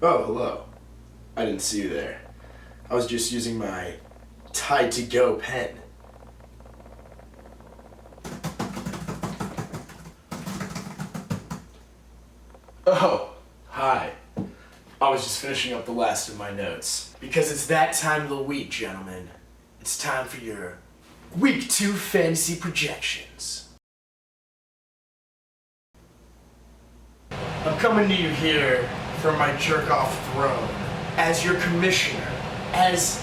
Oh, hello. I didn't see you there. I was just using my Tide to Go pen. Oh, hi. I was just finishing up the last of my notes. Because it's that time of the week, gentlemen. It's time for your Week 2 fantasy projections. I'm coming to you here from my jerk-off throne as your commissioner, as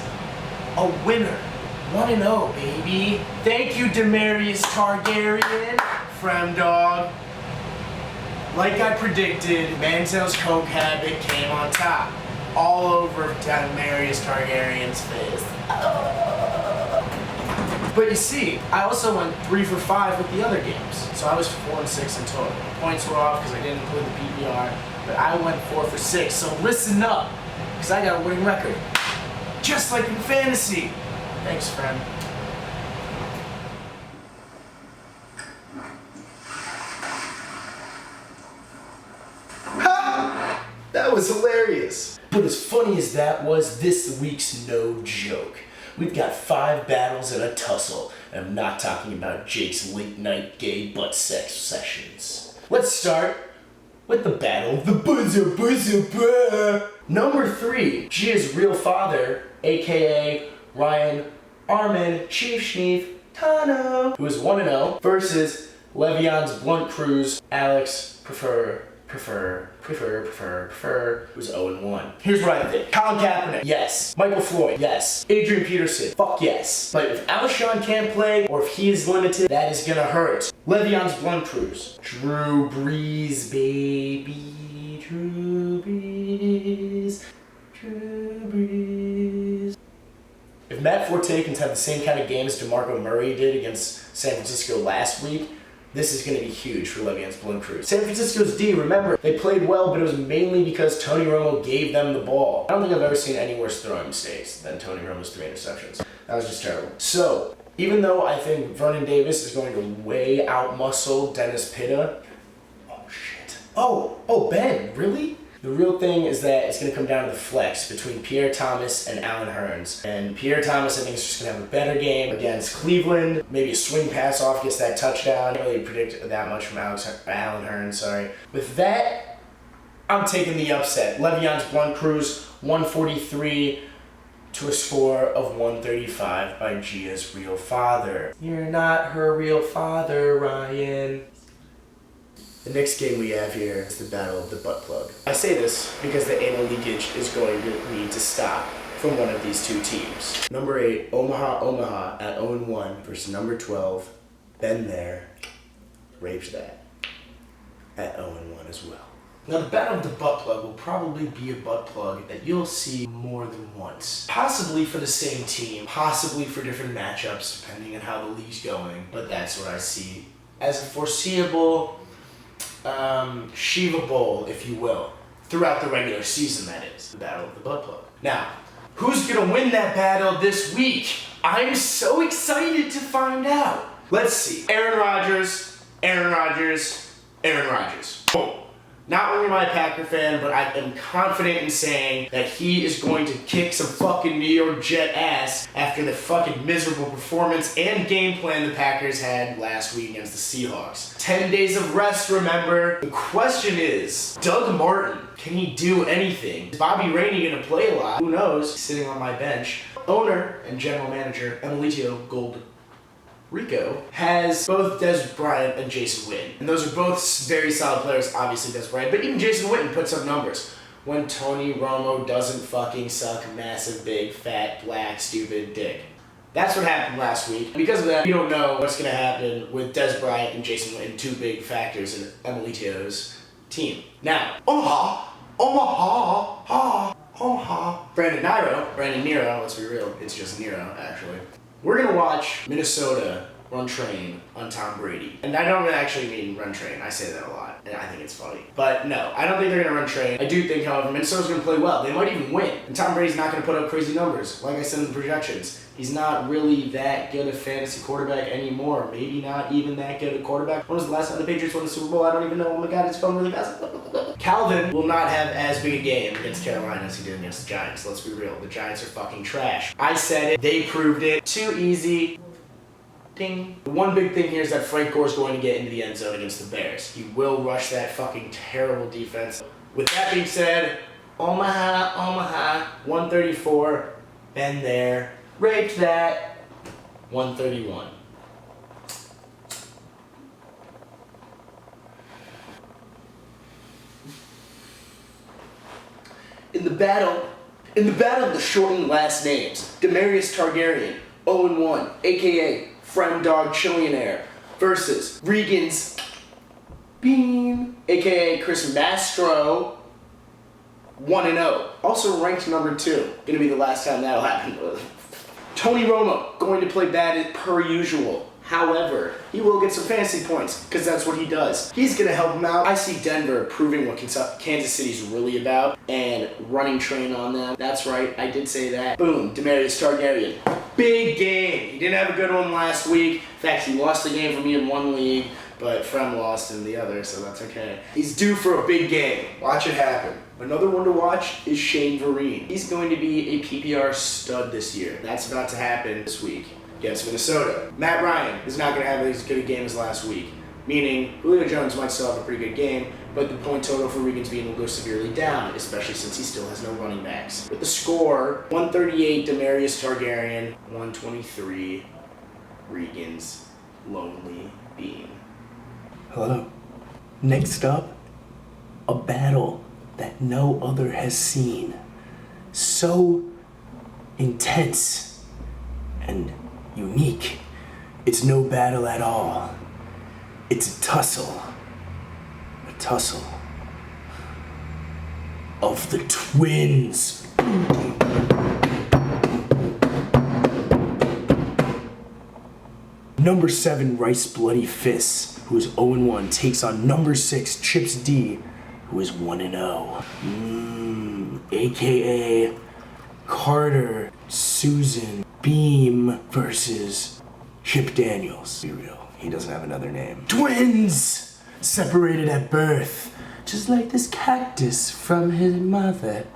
a winner. 1-0, baby. Thank you, Daenerys Targaryen, Fremdog. Like I predicted, Mantel's coke habit came on top, all over Daenerys Targaryen's face. But you see, I also went 3 for 5 with the other games, so I was 4 and 6 in total. Points were off because I didn't include the PPR, but I went 4 for 6. So listen up, because I got a winning record, just like in fantasy. Thanks, friend. Ha! That was hilarious. But as funny as that was, this week's no joke. We've got 5 battles and a tussle, and I'm not talking about Jake's late night gay butt sex sessions. Let's start with the battle of the buzzer. Number 3, Gia's real father, aka Ryan Armin Chief Schneef Tano, who is 1-0, versus Le'Veon's Blunt Cruise Alex Prefer, who's 0-1. Here's what I think. Colin Kaepernick, yes. Michael Floyd, yes. Adrian Peterson, fuck yes. But if Alshon can't play, or if he is limited, that is gonna hurt. Le'Veon's Blunt Cruise. Drew Brees, baby. Drew Brees. If Matt Forte can have the same kind of game as DeMarco Murray did against San Francisco last week, this is going to be huge for Le'Veon's Blunt Cruise. San Francisco's D, remember, they played well, but it was mainly because Tony Romo gave them the ball. I don't think I've ever seen any worse throwing mistakes than Tony Romo's 3 interceptions. That was just terrible. So, even though I think Vernon Davis is going to way out-muscle Dennis Pitta. Oh, shit. Oh, Ben, really? The real thing is that it's going to come down to the flex between Pierre Thomas and Allen Hurns. And Pierre Thomas, I think, is just going to have a better game against Cleveland. Maybe a swing pass off gets that touchdown. I can't really predict that much from Allen Hurns, With that, I'm taking the upset. Le'Veon's Blunt Cruise, 143 to a score of 135 by Gia's real father. You're not her real father, Ryan. The next game we have here is the Battle of the Butt Plug. I say this because the anal leakage is going to need to stop from one of these two teams. Number 8, Omaha at 0-1 versus number 12, been there, raped that, at 0-1 as well. Now the Battle of the Butt Plug will probably be a butt plug that you'll see more than once. Possibly for the same team, possibly for different matchups depending on how the league's going, but that's what I see as a foreseeable Shiva Bowl, if you will, throughout the regular season, that is, the Battle of the Butt Plug. Now, who's gonna win that battle this week? I'm so excited to find out. Let's see. Aaron Rodgers. Boom. Not only am I a Packer fan, but I am confident in saying that he is going to kick some fucking New York Jet ass after the fucking miserable performance and game plan the Packers had last week against the Seahawks. 10 days of rest, remember? The question is, Doug Martin, can he do anything? Is Bobby Rainey gonna play a lot? Who knows? He's sitting on my bench. Owner and general manager Emilio Gold Rico has both Des Bryant and Jason Witten. And those are both very solid players, obviously Des Bryant, but even Jason Witten puts up numbers. When Tony Romo doesn't fucking suck massive, big, fat, black, stupid dick. That's what happened last week. Because of that, we don't know what's going to happen with Des Bryant and Jason Witten, 2 big factors in Emilio's team. Now, Omaha. Brandon Nero, let's be real, it's just Nero, actually. We're going to watch Minnesota run train on Tom Brady. And I don't actually mean run train. I say that a lot, and I think it's funny. But no, I don't think they're going to run train. I do think, however, Minnesota's going to play well. They might even win. And Tom Brady's not going to put up crazy numbers. Like I said in the projections, he's not really that good a fantasy quarterback anymore. Maybe not even that good a quarterback. When was the last time the Patriots won the Super Bowl? I don't even know. Oh my God, it's going really fast. Calvin will not have as big a game against Carolina as he did against the Giants. Let's be real. The Giants are fucking trash. I said it. They proved it. Too easy. Ding. The one big thing here is that Frank Gore is going to get into the end zone against the Bears. He will rush that fucking terrible defense. With that being said, Omaha, 134. Been there. Raped that. 131. In the battle of the shortened last names, Demarius Targaryen, 0-1, aka Fremdog Chillionaire, versus Regan's Bean, aka Chris Mastro, 1-0. Also ranked number 2. Gonna be the last time that'll happen. Tony Romo, going to play bad per usual. However, he will get some fantasy points, because that's what he does. He's going to help him out. I see Denver proving what Kansas City's really about, and running train on them. That's right, I did say that. Boom, Demarius Targaryen. Big game. He didn't have a good one last week. In fact, he lost the game for me in one league, but Frem lost in the other, so that's okay. He's due for a big game. Watch it happen. Another one to watch is Shane Vereen. He's going to be a PPR stud this year. That's about to happen this week against Minnesota. Matt Ryan is not going to have as good a game as last week, meaning Julio Jones might still have a pretty good game, but the point total for Regan's Bean will go severely down, especially since he still has no running backs. With the score, 138 Demarius Targaryen, 123 Regan's Lonely Bean. Hello. Next up, a battle that no other has seen. So intense and unique. It's no battle at all. It's a tussle. A tussle of the twins. Number 7 Rice Bloody Fists, who is 0-1, takes on number 6 Chips D, who is 1-0. AKA Carter Susan Beam versus Chip Daniels. Be real, he doesn't have another name. Twins! Separated at birth, just like this cactus from his mother.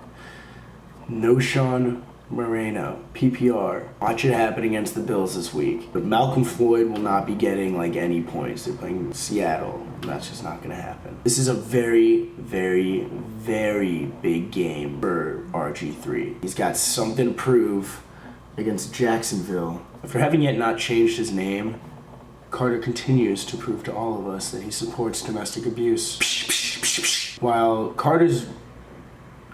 No Sean Moreno, PPR. Watch it happen against the Bills this week. But Malcolm Floyd will not be getting like any points. They're playing Seattle. That's just not gonna happen. This is a very, very, very big game for RG3. He's got something to prove against Jacksonville. After having yet not changed his name, Carter continues to prove to all of us that he supports domestic abuse. While Carter's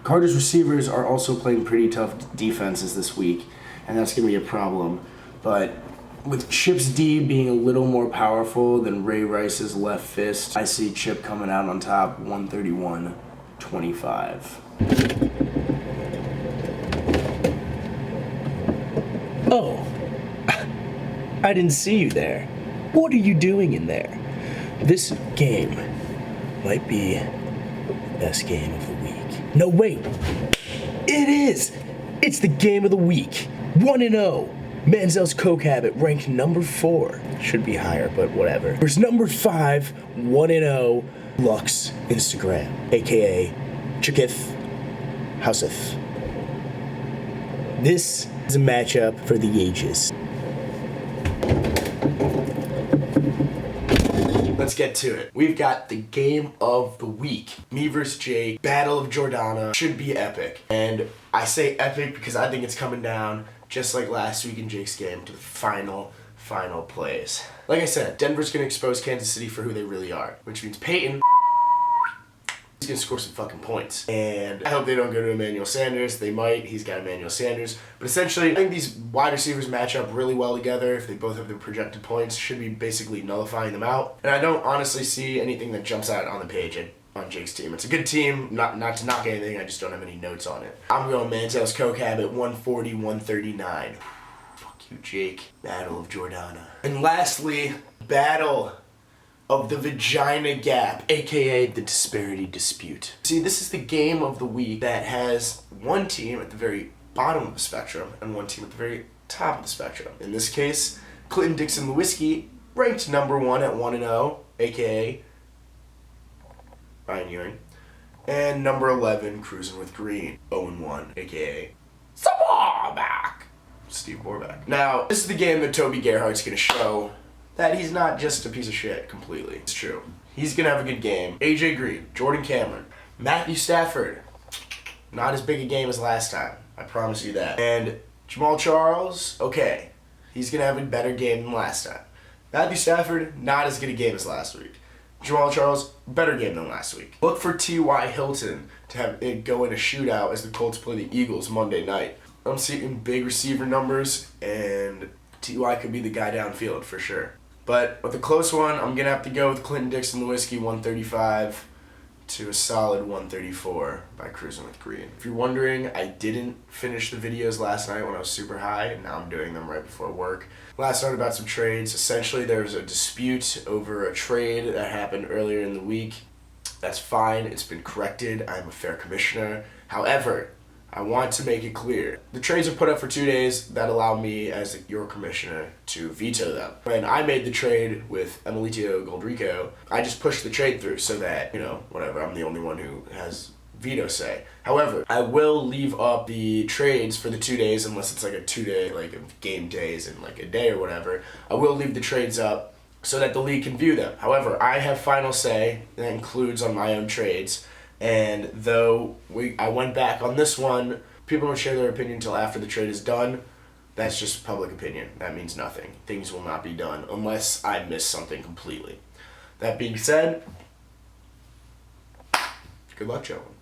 receivers are also playing pretty tough defenses this week, and that's going to be a problem. But with Chip's D being a little more powerful than Ray Rice's left fist, I see Chip coming out on top 131-25. Oh, I didn't see you there. What are you doing in there? This game might be the best game of the week. No, wait. It is. It's the game of the week. 1-0. Manziel's coke habit ranked number 4. Should be higher, but whatever. There's number 5, 1-0, Lux Instagram, aka Chikith Houseth. This is a matchup for the ages. Let's get to it. We've got the game of the week. Me versus Jake, Battle of Jordana. Should be epic. And I say epic because I think it's coming down, just like last week in Jake's game, to the final plays. Like I said, Denver's going to expose Kansas City for who they really are, which means Peyton he's going to score some fucking points. And I hope they don't go to Emmanuel Sanders. They might. He's got Emmanuel Sanders. But essentially, I think these wide receivers match up really well together. If they both have their projected points, should be basically nullifying them out. And I don't honestly see anything that jumps out on the page on Jake's team. It's a good team. Not to knock anything. I just don't have any notes on it. I'm going Manziel's coke habit 140-139. Fuck you, Jake. Battle of Jordana. And lastly, Battle of the Vagina Gap, aka the Disparity Dispute. See, this is the game of the week that has one team at the very bottom of the spectrum and one team at the very top of the spectrum. In this case, Clinton Dixon Lewinsky ranked number 1 at 1-0, aka Ryan Ewing, And number 11, Cruising with Green, 0-1, aka Saborback. Steve Borback. Now, this is the game that Toby Gerhardt's going to show that he's not just a piece of shit completely. It's true. He's going to have a good game. AJ Green, Jordan Cameron, Matthew Stafford. Not as big a game as last time. I promise you that. And Jamal Charles, okay. He's going to have a better game than last time. Matthew Stafford, not as good a game as last week. Jamal Charles, better game than last week. Look for T.Y. Hilton to have it go in a shootout as the Colts play the Eagles Monday night. I'm seeing big receiver numbers, and T.Y. could be the guy downfield for sure. But with a close one, I'm going to have to go with Clinton Dixon Lewinsky, 135 to a solid 134 by Cruising with Green. If you're wondering, I didn't finish the videos last night when I was super high, and now I'm doing them right before work. Last night about some trades. Essentially, there was a dispute over a trade that happened earlier in the week. That's fine. It's been corrected. I'm a fair commissioner. However, I want to make it clear. The trades are put up for 2 days that allow me, as your commissioner, to veto them. When I made the trade with Emilito Goldrico, I just pushed the trade through so that, whatever, I'm the only one who has veto say. However, I will leave up the trades for the 2 days unless it's like a 2 day, like game days and like a day or whatever. I will leave the trades up so that the league can view them. However, I have final say that includes on my own trades. And though I went back on this one, people don't share their opinion until after the trade is done. That's just public opinion. That means nothing. Things will not be done unless I miss something completely. That being said, good luck, gentlemen.